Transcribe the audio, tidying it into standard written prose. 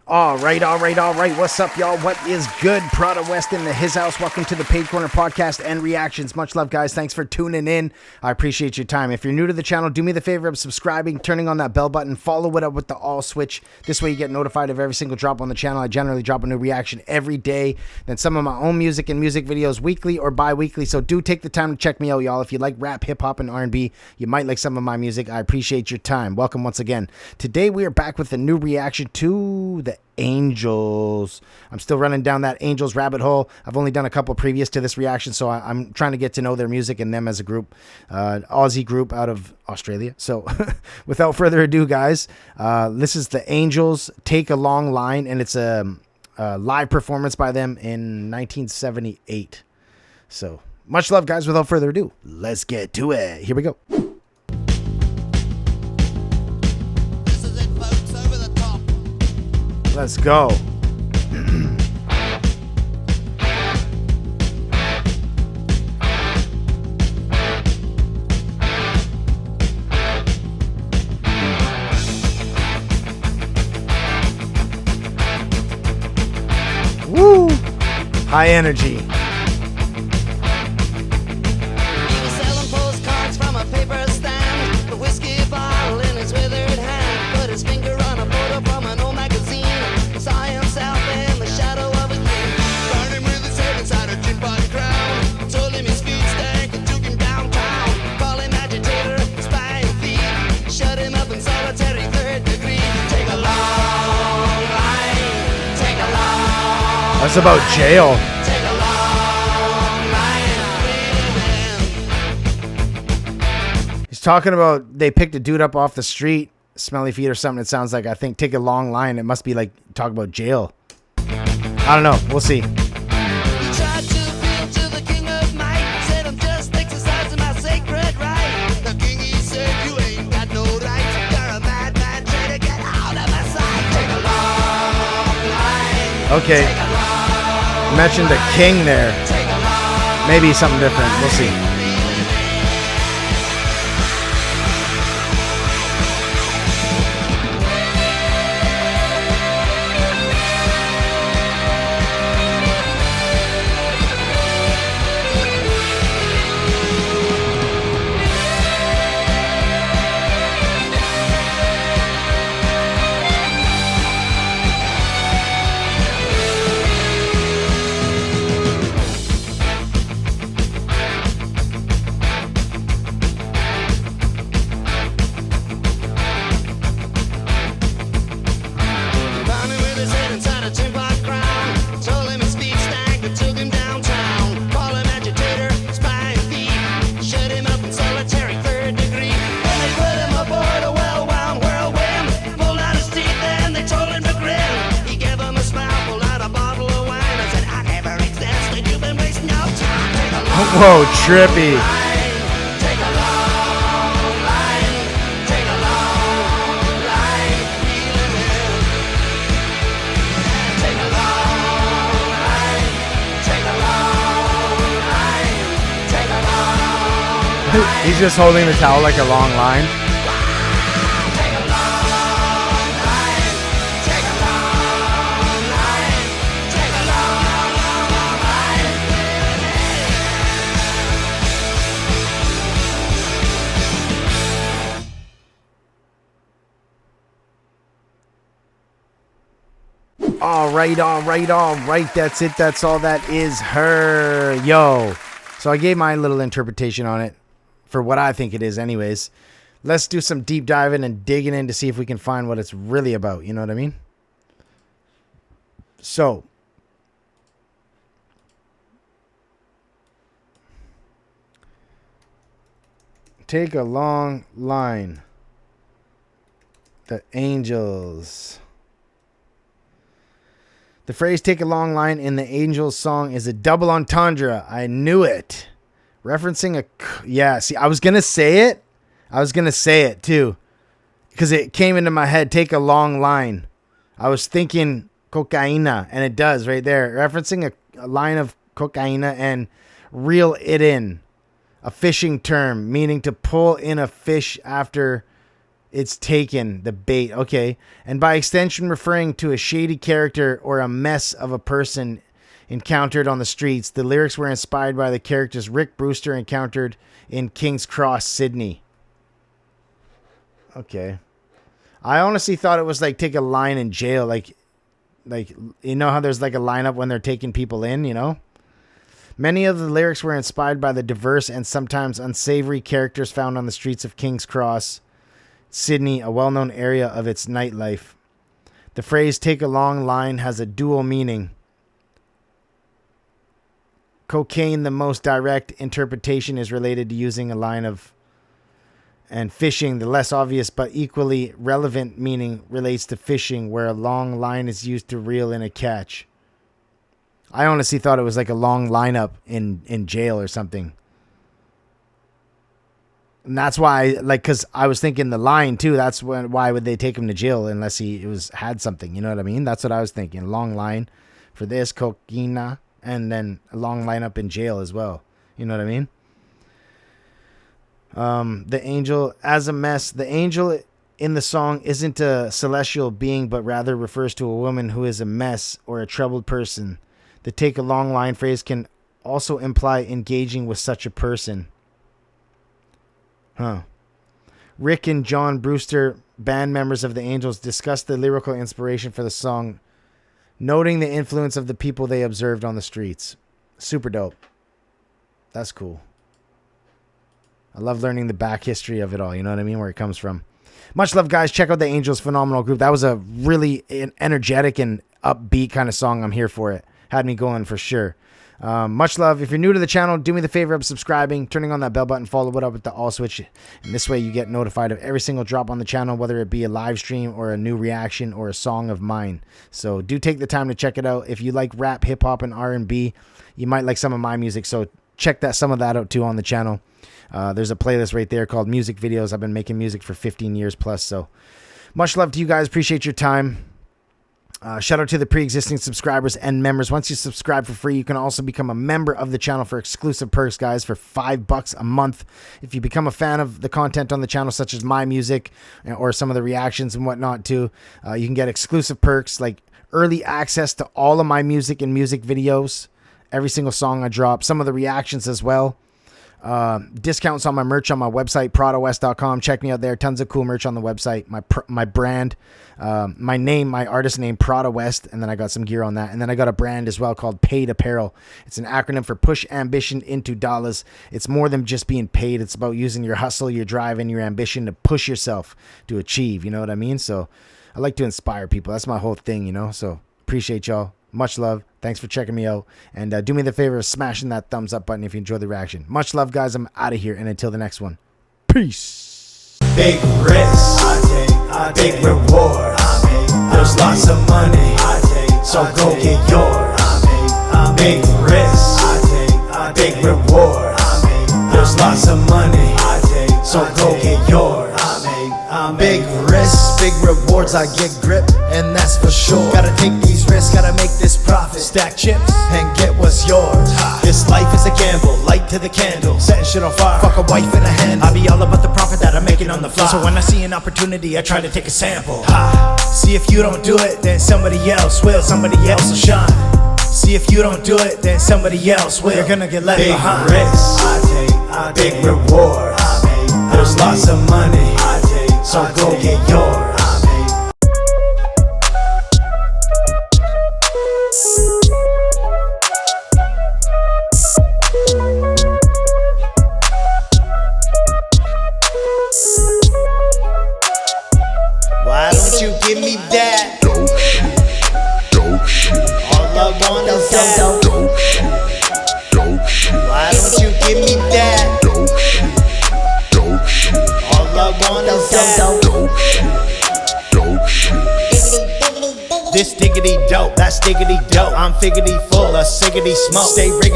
All right. What's up, y'all? What is good? Prada West in his house. Welcome to the Paid Corner podcast and reactions. Much love, guys. Thanks for tuning in. I appreciate your time. If you're new to the channel, do me the favor of subscribing, turning on that bell button, follow it up with the all switch. This way you get notified of every single drop on the channel. I generally drop a new reaction every day. Then some of my own music and music videos weekly or bi-weekly. So do take the time to check me out, y'all. If you like rap, hip-hop, and R&B, you might like some of my music. I appreciate your time. Welcome once again. Today we are back with a new reaction to the Angels. I'm still running down that Angels rabbit hole. I've only done a couple previous to this reaction, so I'm trying to get to know their music and them as a group, Aussie group out of Australia. So without further ado, guys, this is the Angels, Take a Long Line, and it's a live performance by them in 1978. So much love, guys. Without further ado, let's get to it. Here we go. Let's go. Woo! High energy. That's about jail. He's talking about they picked a dude up off the street, smelly feet or something. It sounds like, I think, take a long line. It must be like talk about jail. I don't know. We'll see. Okay. Mentioned a king there. Maybe something different. We'll see. Whoa, trippy. He's just holding the towel like a long line. All right. That's it. That's all that is her. Yo. So I gave my little interpretation on it for what I think it is anyways. Let's do some deep diving and digging in to see if we can find what it's really about. You know what I mean? So. Take a long line. The Angels. The phrase "take a long line" in the Angels song is a double entendre. I knew it. Referencing a... Yeah, see, I was going to say it. I was going to say it, too. Because it came into my head, take a long line. I was thinking cocaína, and it does right there. Referencing a line of cocaína and reel it in. A fishing term, meaning to pull in a fish after It's taken, the bait. Okay. And by extension, referring to a shady character or a mess of a person encountered on the streets. The lyrics were inspired by the characters Rick Brewster encountered in King's Cross, Sydney. Okay. I honestly thought it was like take a line in jail. Like, you know how there's like a lineup when they're taking people in, you know? Many of the lyrics were inspired by the diverse and sometimes unsavory characters found on the streets of King's Cross, Sydney, a well-known area of its nightlife. The phrase take a long line has a dual meaning. Cocaine, the most direct interpretation, is related to using a line of, and fishing, the less obvious but equally relevant meaning, relates to fishing, where a long line is used to reel in a catch. I honestly thought it was like a long lineup in jail or something. And that's why, like, because I was thinking the line too. That's why would they take him to jail unless he had something? You know what I mean? That's what I was thinking. Long line for this cocaine, and then a long lineup in jail as well. You know what I mean? The angel as a mess. The angel in the song isn't a celestial being, but rather refers to a woman who is a mess or a troubled person. The take a long line phrase can also imply engaging with such a person. Rick and John Brewster, band members of the Angels, discussed the lyrical inspiration for the song, noting the influence of the people they observed on the streets. Super dope. That's cool. I love learning the back history of it all. You know what I mean? Where it comes from. Much love, guys. Check out the Angels. Phenomenal group. That was a really energetic and upbeat kind of song. I'm here for it. Had me going for sure. Much love. If you're new to the channel, do me the favor of subscribing, turning on that bell button, follow it up with the all switch. And this way you get notified of every single drop on the channel, whether it be a live stream or a new reaction or a song of mine. So do take the time to check it out. If you like rap, hip hop, and R&B, you might like some of my music. So check some of that out too on the channel. There's a playlist right there called Music Videos. I've been making music for 15 years plus. So much love to you guys. Appreciate your time. Shout out to the pre-existing subscribers and members. Once you subscribe for free, you can also become a member of the channel for exclusive perks, guys, for $5 a month. If you become a fan of the content on the channel, such as my music or some of the reactions and whatnot too, you can get exclusive perks like early access to all of my music and music videos, every single song I drop, some of the reactions as well. Discounts on my merch on my website, prodawest.com. Check me out there. Tons of cool merch on the website. My brand, my name, my artist name, Prada West, and then I got some gear on that. And then I got a brand as well called Paid Apparel. It's an acronym for Push Ambition into Dollars. It's more than just being paid. It's about using your hustle, your drive, and your ambition to push yourself to achieve. You know what I mean? So I like to inspire people. That's my whole thing, you know? So appreciate y'all. Much love. Thanks for checking me out. And do me the favor of smashing that thumbs up button if you enjoyed the reaction. Much love, guys. I'm out of here. And until the next one, peace. Big risk, big reward. There's lots of money, so go get yours. Big risk, big reward. There's lots of money, so go get yours. Big risks, big rewards, I get grip, and that's for sure. Gotta take these risks, gotta make this profit. Stack chips and get what's yours. This life is a gamble, light to the candle, setting shit on fire, fuck a wife in a hand. I be all about the profit that I'm making on the fly. So when I see an opportunity, I try to take a sample. See if you don't do it, then somebody else will. Somebody else will shine. See if you don't do it, then somebody else will. You're gonna get left behind. Big risk, big reward. There's lots of money, so go get yours. Why don't you give me that? Dope shit, dope shit. All I want is that. Dope shit, dope shit. Why don't you give me that? Dope shit, dope shit. All I want is that. Dope shit, dope shit. This diggity dope, that's diggity dope. I'm figgity full of siggity smoke. Stay riggedy.